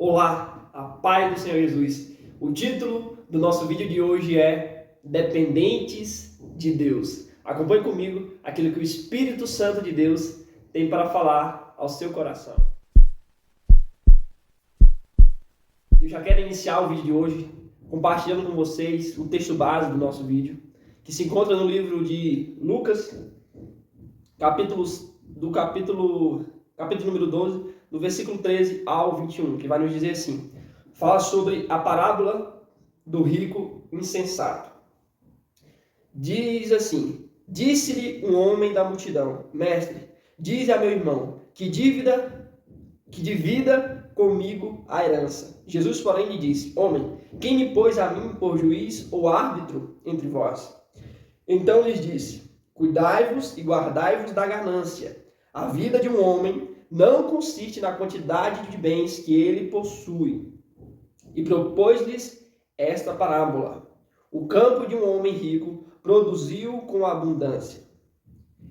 Olá, a paz do Senhor Jesus. O título do nosso vídeo de hoje é Dependentes de Deus. Acompanhe comigo aquilo que o Espírito Santo de Deus tem para falar ao seu coração. Eu já quero iniciar o vídeo de hoje compartilhando com vocês o texto base do nosso vídeo, que se encontra no livro de Lucas, capítulo número 12, do versículo 13 ao 21, que vai nos dizer assim: fala sobre a parábola do rico insensato. Diz assim: disse-lhe um homem da multidão: mestre, dize a meu irmão que divida comigo a herança. Jesus, porém, lhe disse: homem, quem me pôs a mim por juiz ou árbitro entre vós? Então lhes disse: cuidai-vos e guardai-vos da ganância. A vida de um homem não consiste na quantidade de bens que ele possui. E propôs-lhes esta parábola: o campo de um homem rico produziu com abundância.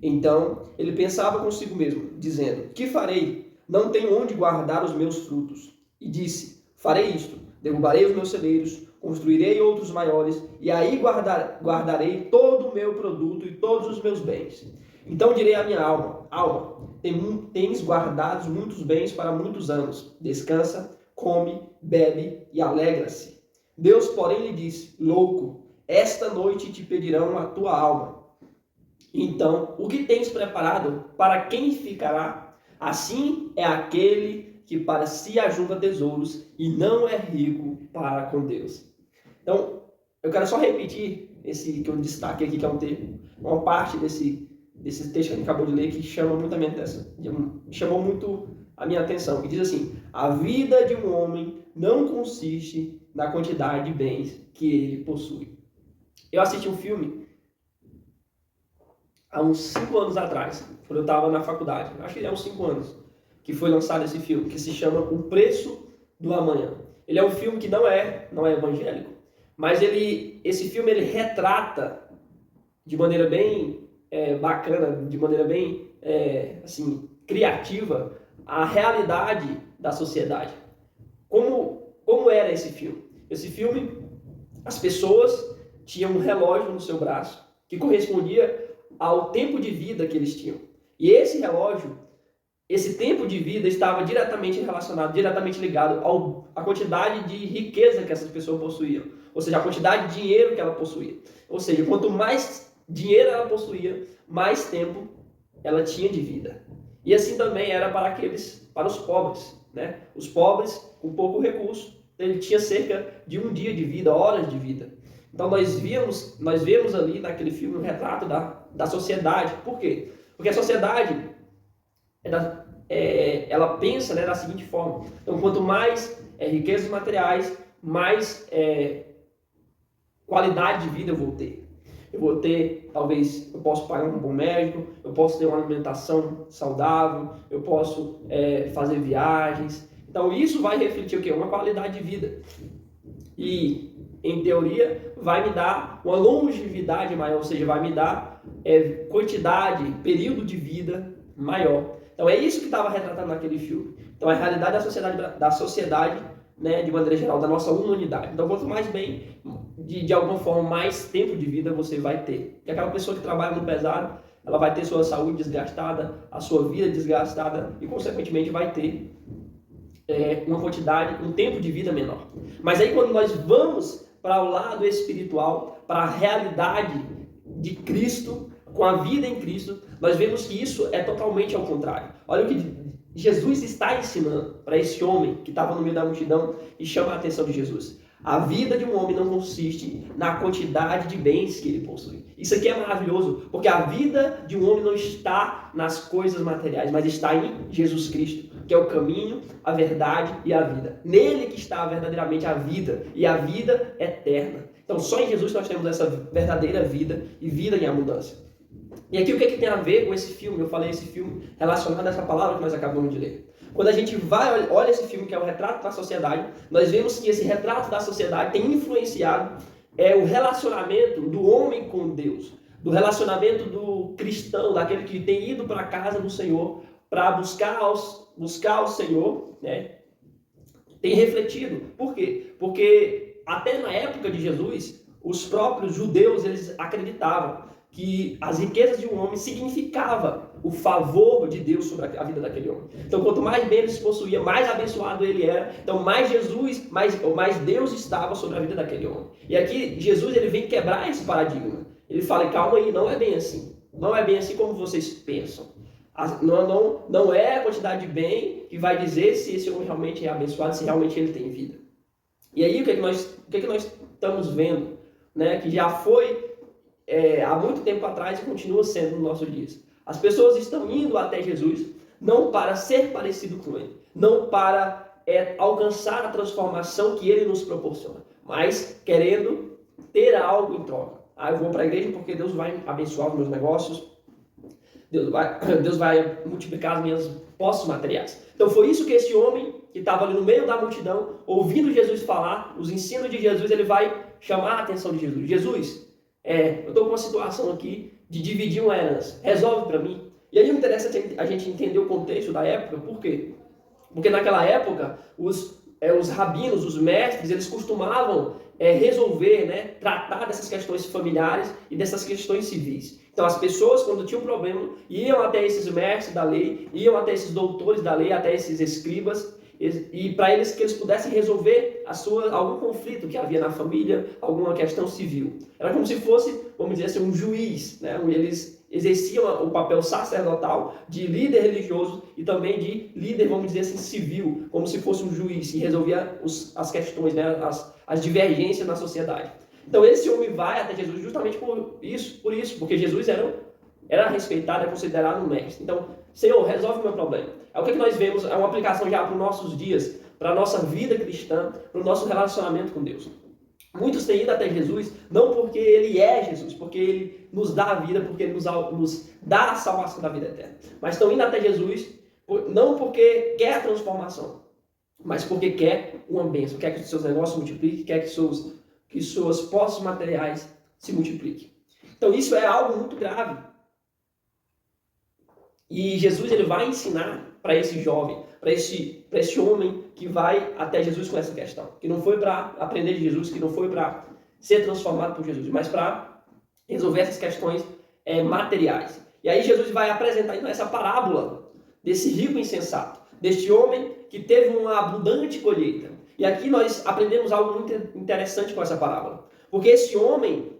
Então ele pensava consigo mesmo, dizendo: que farei? Não tenho onde guardar os meus frutos. E disse: farei isto: derrubarei os meus celeiros, construirei outros maiores, e aí guardarei todo o meu produto e todos os meus bens. Então direi à minha alma: alma, tens guardado muitos bens para muitos anos. Descansa, come, bebe e alegra-se. Deus, porém, lhe disse: louco, esta noite te pedirão a tua alma. Então, o que tens preparado, para quem ficará? Assim é aquele que para si ajunta tesouros e não é rico para com Deus. Então, eu quero só repetir esse que eu destaquei aqui, que é uma parte desse texto que a gente acabou de ler, que chamou muito a minha atenção, que diz assim: a vida de um homem não consiste na quantidade de bens que ele possui. Eu assisti um filme há uns 5 anos atrás, quando eu estava na faculdade, acho que é uns 5 anos, que foi lançado esse filme, que se chama O Preço do Amanhã. Ele é um filme que não é evangélico, mas esse filme ele retrata de maneira bem bacana, de maneira bem criativa, a realidade da sociedade. Como era esse filme? Esse filme, as pessoas tinham um relógio no seu braço que correspondia ao tempo de vida que eles tinham. E esse relógio, esse tempo de vida estava diretamente relacionado, diretamente ligado à quantidade de riqueza que essas pessoas possuíam. Ou seja, a quantidade de dinheiro que ela possuía. Ou seja, quanto mais dinheiro ela possuía, mais tempo ela tinha de vida. E assim também era para os pobres, né? Os pobres com pouco recurso, ele tinha cerca de um dia de vida, horas de vida. Então nós vemos ali naquele filme um retrato da sociedade. Por quê? Porque a sociedade ela pensa, né, da seguinte forma: então quanto mais riquezas materiais, mais qualidade de vida eu vou ter. Talvez eu posso pagar um bom médico, eu posso ter uma alimentação saudável, eu posso fazer viagens. Então isso vai refletir o quê? Uma qualidade de vida. E, em teoria, vai me dar uma longevidade maior, ou seja, vai me dar quantidade, período de vida maior. Então é isso que estava retratando naquele filme. Então é a realidade da sociedade, né, de maneira geral, da nossa humanidade. Então quanto mais bem, de alguma forma, mais tempo de vida você vai ter. Porque aquela pessoa que trabalha no pesado, ela vai ter sua saúde desgastada, a sua vida desgastada e, consequentemente, vai ter um tempo de vida menor. Mas aí quando nós vamos para o lado espiritual, para a realidade de Cristo, com a vida em Cristo, nós vemos que isso é totalmente ao contrário. Olha o que Jesus está ensinando para esse homem que estava no meio da multidão e chama a atenção de Jesus. A vida de um homem não consiste na quantidade de bens que ele possui. Isso aqui é maravilhoso, porque a vida de um homem não está nas coisas materiais, mas está em Jesus Cristo, que é o caminho, a verdade e a vida. Nele que está verdadeiramente a vida, e a vida eterna. Então só em Jesus nós temos essa verdadeira vida e vida em abundância. E aqui o que tem a ver com esse filme? Eu falei esse filme relacionado a essa palavra que nós acabamos de ler. Quando a gente olha esse filme, que é o retrato da sociedade, nós vemos que esse retrato da sociedade tem influenciado o relacionamento do homem com Deus, do relacionamento do cristão, daquele que tem ido para a casa do Senhor para buscar o Senhor, né? tem refletido. Por quê? Porque até na época de Jesus, os próprios judeus, eles acreditavam que as riquezas de um homem significava o favor de Deus sobre a vida daquele homem. Então, quanto mais bem ele se possuía, mais abençoado ele era. Então, mais Jesus, mais Deus estava sobre a vida daquele homem. E aqui, Jesus, ele vem quebrar esse paradigma. Ele fala, calma aí, não é bem assim. Não é bem assim como vocês pensam. Não é a quantidade de bem que vai dizer se esse homem realmente é abençoado, se realmente ele tem vida. E aí, o que é que nós estamos vendo? Né? Que já foi há muito tempo atrás e continua sendo nos nossos dias. As pessoas estão indo até Jesus não para ser parecido com ele, não para alcançar a transformação que ele nos proporciona, mas querendo ter algo em troca. Eu vou para a igreja porque Deus vai abençoar os meus negócios, Deus vai multiplicar as minhas posses materiais. Então foi isso que esse homem que estava ali no meio da multidão, ouvindo Jesus falar, os ensinos de Jesus, ele vai chamar a atenção de Jesus. Jesus, eu estou com uma situação aqui de dividir uma herança. Resolve para mim. E aí é interessante a gente entender o contexto da época. Por quê? Porque naquela época, os rabinos, os mestres, eles costumavam resolver, né, tratar dessas questões familiares e dessas questões civis. Então as pessoas, quando tinham um problema, iam até esses mestres da lei, iam até esses doutores da lei, até esses escribas, e para eles que eles pudessem resolver algum conflito que havia na família, alguma questão civil. Era como se fosse, vamos dizer assim, um juiz, né? Eles exerciam o papel sacerdotal de líder religioso e também de líder, vamos dizer assim, civil, como se fosse um juiz e resolvia as questões, né? as divergências na sociedade. Então esse homem vai até Jesus justamente por isso, porque Jesus era respeitado, considerado um mestre. Então, Senhor, resolve o meu problema. O que nós vemos, é uma aplicação já para os nossos dias, para a nossa vida cristã, para o nosso relacionamento com Deus. Muitos têm ido até Jesus, não porque Ele é Jesus, porque Ele nos dá a vida, porque Ele nos dá a salvação da vida eterna. Mas estão indo até Jesus, não porque quer a transformação, mas porque quer uma bênção, quer que os seus negócios se multipliquem, quer que suas posses materiais se multipliquem. Então isso é algo muito grave. E Jesus ele vai ensinar para esse jovem, para esse homem que vai até Jesus com essa questão. Que não foi para aprender de Jesus, que não foi para ser transformado por Jesus, mas para resolver essas questões materiais. E aí Jesus vai apresentar então essa parábola desse rico insensato, deste homem que teve uma abundante colheita. E aqui nós aprendemos algo muito interessante com essa parábola. Porque esse homem,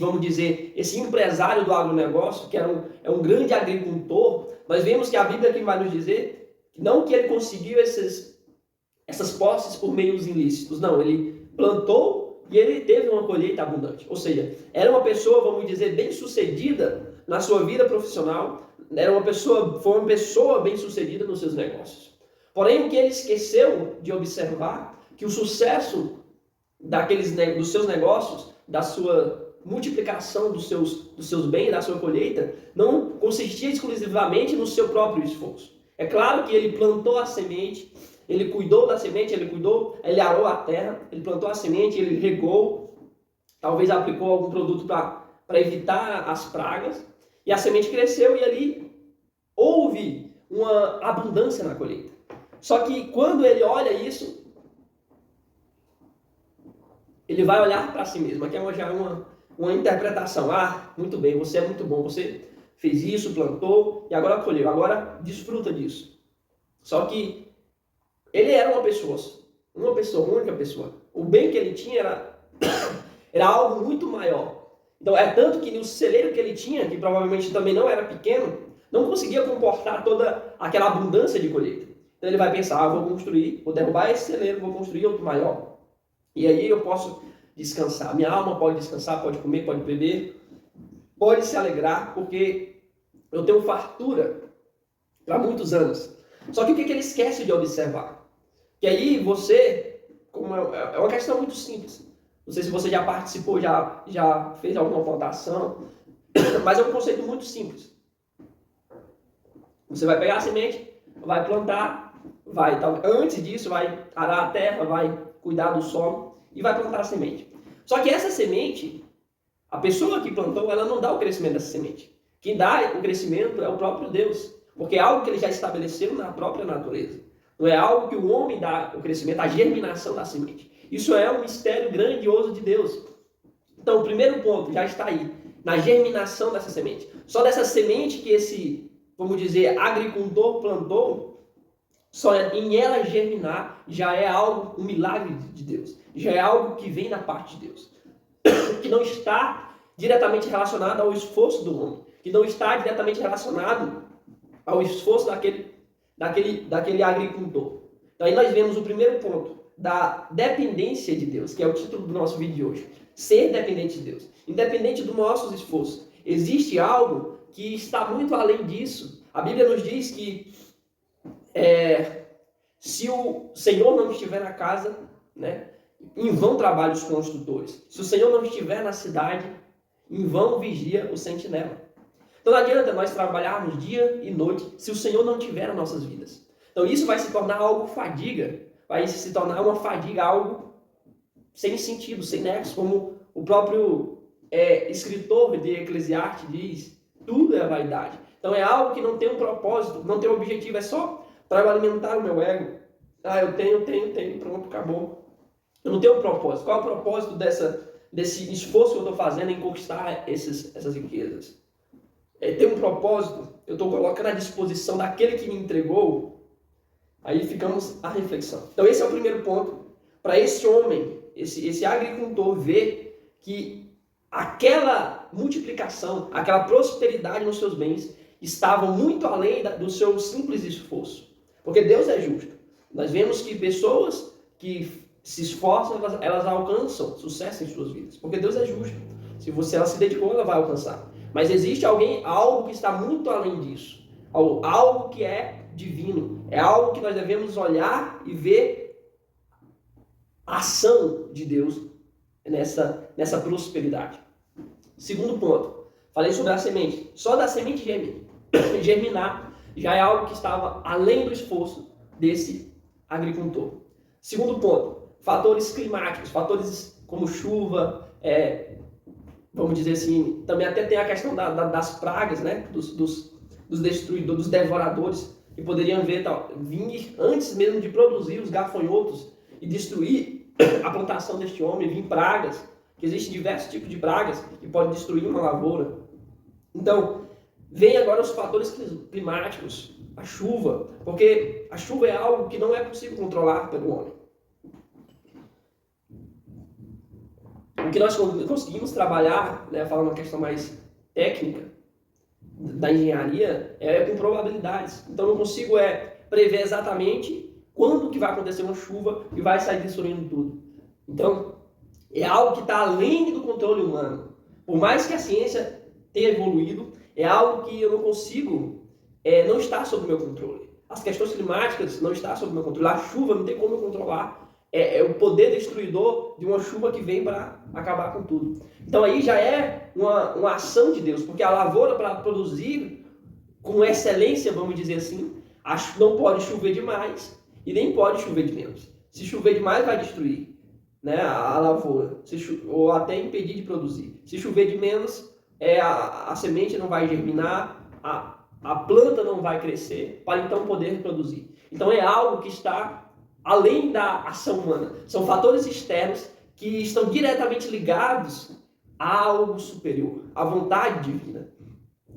vamos dizer, esse empresário do agronegócio, que é um grande agricultor, nós vemos que a Bíblia aqui vai nos dizer, não que ele conseguiu essas posses por meios ilícitos, não, ele plantou e ele teve uma colheita abundante. Ou seja, era uma pessoa, vamos dizer, bem-sucedida na sua vida profissional, foi uma pessoa bem-sucedida nos seus negócios. Porém, o que ele esqueceu de observar, que o sucesso dos seus negócios, da sua multiplicação dos seus bens, da sua colheita, não consistia exclusivamente no seu próprio esforço. É claro que ele plantou a semente, ele cuidou da semente, ele arou a terra, ele plantou a semente, ele regou, talvez aplicou algum produto para evitar as pragas, e a semente cresceu e ali houve uma abundância na colheita. Só que quando ele olha isso, ele vai olhar para si mesmo. Aqui já é uma interpretação. Muito bem, você é muito bom, você fez isso, plantou e agora colheu, agora desfruta disso. Só que ele era uma única pessoa. O bem que ele tinha era algo muito maior. Então é tanto que no celeiro que ele tinha, que provavelmente também não era pequeno, não conseguia comportar toda aquela abundância de colheita. Então ele vai pensar, vou derrubar esse celeiro, vou construir outro maior. E aí eu posso descansar. Minha alma pode descansar, pode comer, pode beber, pode se alegrar, porque eu tenho fartura para muitos anos. Só que o que ele esquece de observar? Que aí é uma questão muito simples. Não sei se você já participou, já fez alguma plantação, mas é um conceito muito simples. Você vai pegar a semente, vai plantar, antes disso vai arar a terra, vai cuidar do solo e vai plantar a semente. Só que essa semente, a pessoa que plantou, ela não dá o crescimento dessa semente. Quem dá o crescimento é o próprio Deus, porque é algo que ele já estabeleceu na própria natureza. Não é algo que o homem dá o crescimento, a germinação da semente. Isso é um mistério grandioso de Deus. Então, o primeiro ponto já está aí, na germinação dessa semente. Só dessa semente que esse, vamos dizer, agricultor plantou, só em ela germinar já é algo, um milagre de Deus. Já é algo que vem da parte de Deus. Que não está diretamente relacionado ao esforço do homem. Que não está diretamente relacionado ao esforço daquele agricultor. Então aí nós vemos o primeiro ponto, da dependência de Deus, que é o título do nosso vídeo de hoje. Ser dependente de Deus. Independente dos nossos esforços. Existe algo que está muito além disso. A Bíblia nos diz que se o Senhor não estiver na casa, né, em vão trabalham os construtores. Se o Senhor não estiver na cidade, em vão vigia o sentinela. Então não adianta nós trabalharmos dia e noite se o Senhor não estiver nas nossas vidas. Então isso vai se tornar algo fadiga, vai se tornar uma fadiga, algo sem sentido, sem nexo, como o próprio escritor de Eclesiastes diz, tudo é vaidade. Então é algo que não tem um propósito, não tem um objetivo, é só para alimentar o meu ego. Ah, eu tenho, pronto, acabou. Eu não tenho um propósito. Qual é o propósito desse esforço que eu estou fazendo em conquistar essas riquezas? Tem um propósito, eu estou colocando à disposição daquele que me entregou. Aí ficamos à reflexão. Então esse é o primeiro ponto. Para esse homem, esse agricultor ver que aquela multiplicação, aquela prosperidade nos seus bens estavam muito além do seu simples esforço. Porque Deus é justo. Nós vemos que pessoas que se esforçam, elas alcançam sucesso em suas vidas. Porque Deus é justo. Se ela se dedicou, ela vai alcançar. Mas existe algo que está muito além disso. Algo que é divino. É algo que nós devemos olhar e ver a ação de Deus nessa prosperidade. Segundo ponto. Falei sobre a semente. Só da semente germinar já é algo que estava além do esforço desse agricultor. Segundo ponto. Fatores climáticos. Fatores como chuva, vamos dizer assim, também até tem a questão das pragas, né? Dos destruidores, dos devoradores, que poderiam vir antes mesmo de produzir os gafanhotos e destruir a plantação deste homem, vir pragas, que existem diversos tipos de pragas que podem destruir uma lavoura. Então, vem agora os fatores climáticos, a chuva, porque a chuva é algo que não é possível controlar pelo homem. O que nós conseguimos trabalhar, né, falando uma questão mais técnica da engenharia, é com probabilidades. Então eu não consigo prever exatamente quando que vai acontecer uma chuva e vai sair destruindo tudo. Então é algo que está além do controle humano. Por mais que a ciência tenha evoluído, é algo que eu não consigo, não está sob o meu controle. As questões climáticas não estão sob o meu controle. A chuva não tem como eu controlar. É o poder destruidor de uma chuva que vem para acabar com tudo. Então aí já é uma ação de Deus, porque a lavoura, para produzir com excelência, vamos dizer assim, não pode chover demais e nem pode chover de menos. Se chover demais vai destruir, né, a lavoura, ou até impedir de produzir. Se chover de menos, a semente não vai germinar, a planta não vai crescer, para então poder produzir. Então é algo que está além da ação humana. São fatores externos que estão diretamente ligados a algo superior, à vontade divina.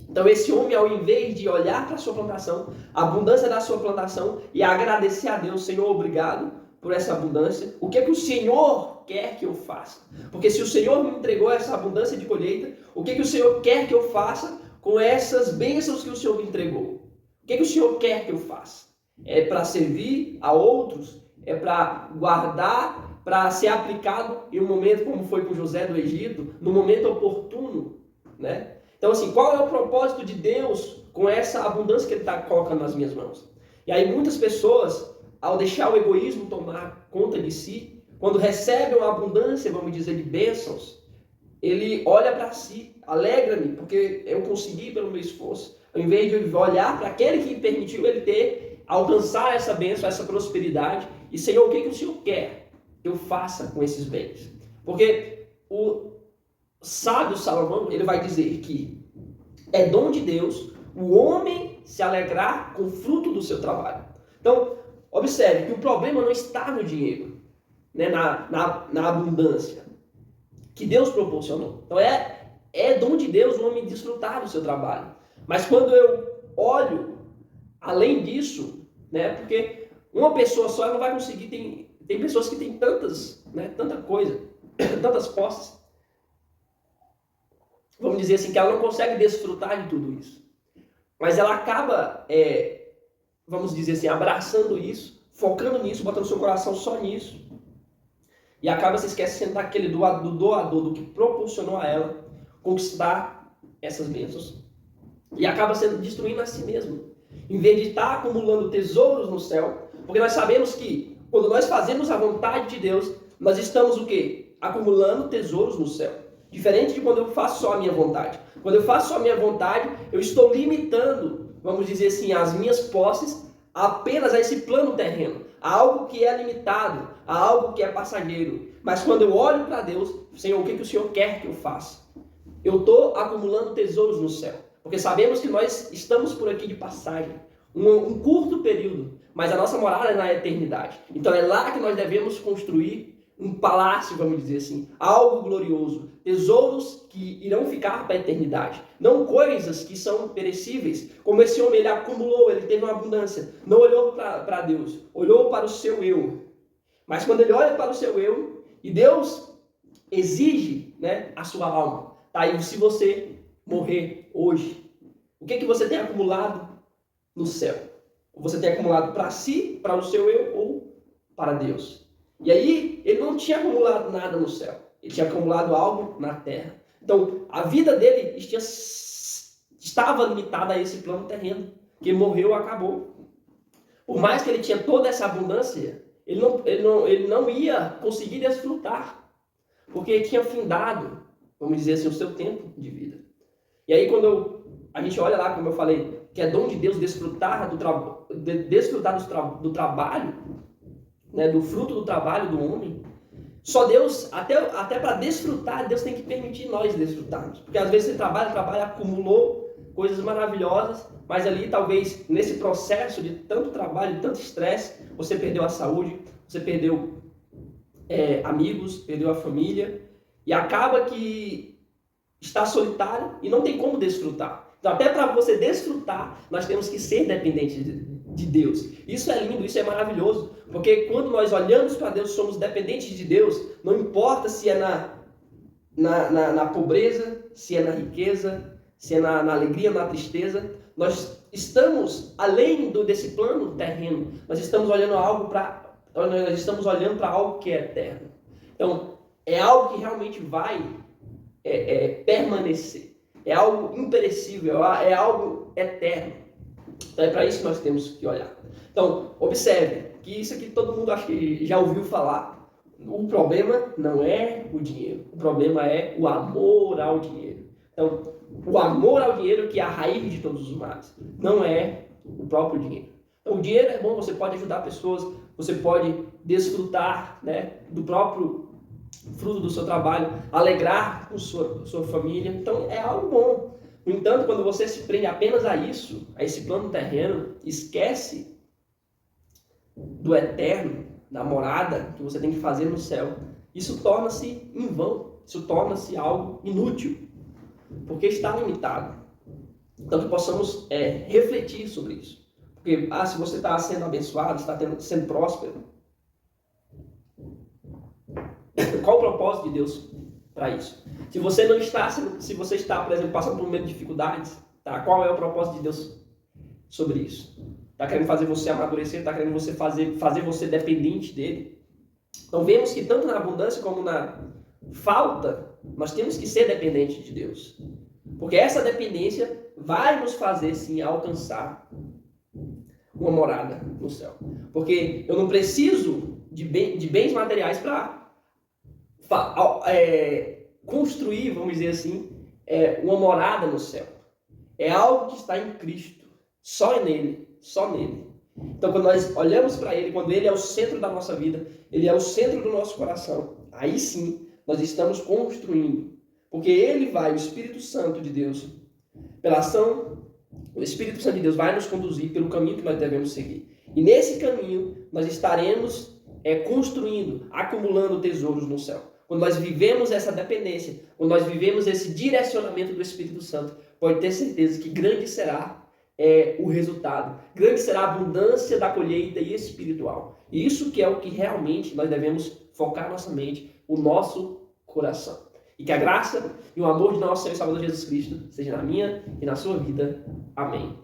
Então esse homem, ao invés de olhar para a sua plantação, a abundância da sua plantação, e agradecer a Deus, Senhor, obrigado por essa abundância, o que é que o Senhor quer que eu faça? Porque se o Senhor me entregou essa abundância de colheita, o que é que o Senhor quer que eu faça com essas bênçãos que o Senhor me entregou? O que é que o Senhor quer que eu faça? É para servir a outros? É para guardar, para ser aplicado em um momento como foi com José do Egito, no momento oportuno, né? Então assim, qual é o propósito de Deus com essa abundância que Ele está colocando nas minhas mãos? E aí muitas pessoas, ao deixar o egoísmo tomar conta de si, quando recebem uma abundância, vamos dizer, de bênçãos, ele olha para si, alegra-me, porque eu consegui pelo meu esforço, ao invés de olhar para aquele que permitiu ele alcançar essa bênção, essa prosperidade, e Senhor, o que o Senhor quer que eu faça com esses bens? Porque o sábio Salomão, ele vai dizer que é dom de Deus o homem se alegrar com o fruto do seu trabalho. Então, observe que o problema não está no dinheiro, né? na abundância que Deus proporcionou. Então é dom de Deus o homem desfrutar do seu trabalho. Mas quando eu olho além disso, né? Porque uma pessoa só não vai conseguir, tem pessoas que têm tantas, né? Tanta coisa, tantas posses, vamos dizer assim, que ela não consegue desfrutar de tudo isso. Mas ela acaba, vamos dizer assim, abraçando isso, focando nisso, botando seu coração só nisso. E acaba se esquecendo daquele do doador, do que proporcionou a ela conquistar essas bênçãos. E acaba sendo destruindo a si mesmo. Em vez de estar acumulando tesouros no céu, porque nós sabemos que quando nós fazemos a vontade de Deus, nós estamos o quê? Acumulando tesouros no céu. Diferente de quando eu faço só a minha vontade. Quando eu faço só a minha vontade, eu estou limitando, vamos dizer assim, as minhas posses apenas a esse plano terreno, a algo que é limitado, a algo que é passageiro. Mas quando eu olho para Deus, Senhor, o que o Senhor quer que eu faça? Eu estou acumulando tesouros no céu, porque sabemos que nós estamos por aqui de passagem, um curto período, mas a nossa morada é na eternidade. Então é lá que nós devemos construir um palácio, vamos dizer assim, algo glorioso, tesouros que irão ficar para a eternidade, não coisas que são perecíveis, como esse homem, ele acumulou, ele teve uma abundância, não olhou para Deus, olhou para o seu eu. Mas quando ele olha para o seu eu, e Deus exige, né, a sua alma, tá? E se você morrer hoje, o que você tem acumulado no céu? Você tem acumulado para si, para o seu eu, ou para Deus? E aí, ele não tinha acumulado nada no céu. Ele tinha acumulado algo na terra. Então, a vida dele estava limitada a esse plano terreno. Que morreu, acabou. Por mais que ele tinha toda essa abundância, ele não ia conseguir desfrutar. Porque ele tinha findado, vamos dizer assim, o seu tempo de vida. E aí, quando a gente olha lá, como eu falei, que é dom de Deus desfrutar do trabalho, né, do fruto do trabalho do homem, só Deus, até para desfrutar, Deus tem que permitir nós desfrutarmos. Porque às vezes você trabalha, acumulou coisas maravilhosas, mas ali talvez nesse processo de tanto trabalho, de tanto estresse, você perdeu a saúde, você perdeu amigos, perdeu a família, e acaba que está solitário e não tem como desfrutar. Então até para você desfrutar, nós temos que ser dependentes de Deus. Isso é lindo, isso é maravilhoso, porque quando nós olhamos para Deus, somos dependentes de Deus, não importa se é na pobreza, se é na riqueza, se é na alegria, na tristeza, nós estamos além desse plano terreno, nós estamos olhando para algo que é eterno. Então, é algo que realmente vai permanecer, é algo imperecível, é algo eterno. Então é para isso que nós temos que olhar. Então, observe que isso aqui todo mundo acho que já ouviu falar. O problema não é o dinheiro, o problema é o amor ao dinheiro. Então, o amor ao dinheiro que é a raiz de todos os males, não é o próprio dinheiro. Então, o dinheiro é bom, você pode ajudar pessoas, você pode desfrutar, né, do próprio fruto do seu trabalho, alegrar com sua família. Então, é algo bom. No entanto, quando você se prende apenas a isso, a esse plano terreno, esquece do eterno, da morada que você tem que fazer no céu, isso torna-se em vão, isso torna-se algo inútil, porque está limitado. Então, que possamos refletir sobre isso. Porque, se você está sendo abençoado, está sendo próspero, qual o propósito de Deus para isso? Se você não está, se você está, por exemplo, passando por meio de dificuldades, tá? Qual é o propósito de Deus sobre isso? Está querendo fazer você amadurecer, está querendo você fazer você dependente dele. Então vemos que tanto na abundância como na falta, nós temos que ser dependentes de Deus. Porque essa dependência vai nos fazer sim alcançar uma morada no céu. Porque eu não preciso de bens materiais para construir, vamos dizer assim, uma morada no céu. É algo que está em Cristo, só nele, só nele. Então, quando nós olhamos para ele, quando ele é o centro da nossa vida, ele é o centro do nosso coração, aí sim nós estamos construindo. Porque ele vai, o Espírito Santo de Deus, pela ação, o Espírito Santo de Deus vai nos conduzir pelo caminho que nós devemos seguir. E nesse caminho, nós estaremos construindo, acumulando tesouros no céu. Quando nós vivemos essa dependência, quando nós vivemos esse direcionamento do Espírito Santo, pode ter certeza que grande será o resultado. Grande será a abundância da colheita espiritual. E isso que é o que realmente nós devemos focar nossa mente, o nosso coração. E que a graça e o amor de nosso Senhor e Salvador Jesus Cristo seja na minha e na sua vida. Amém.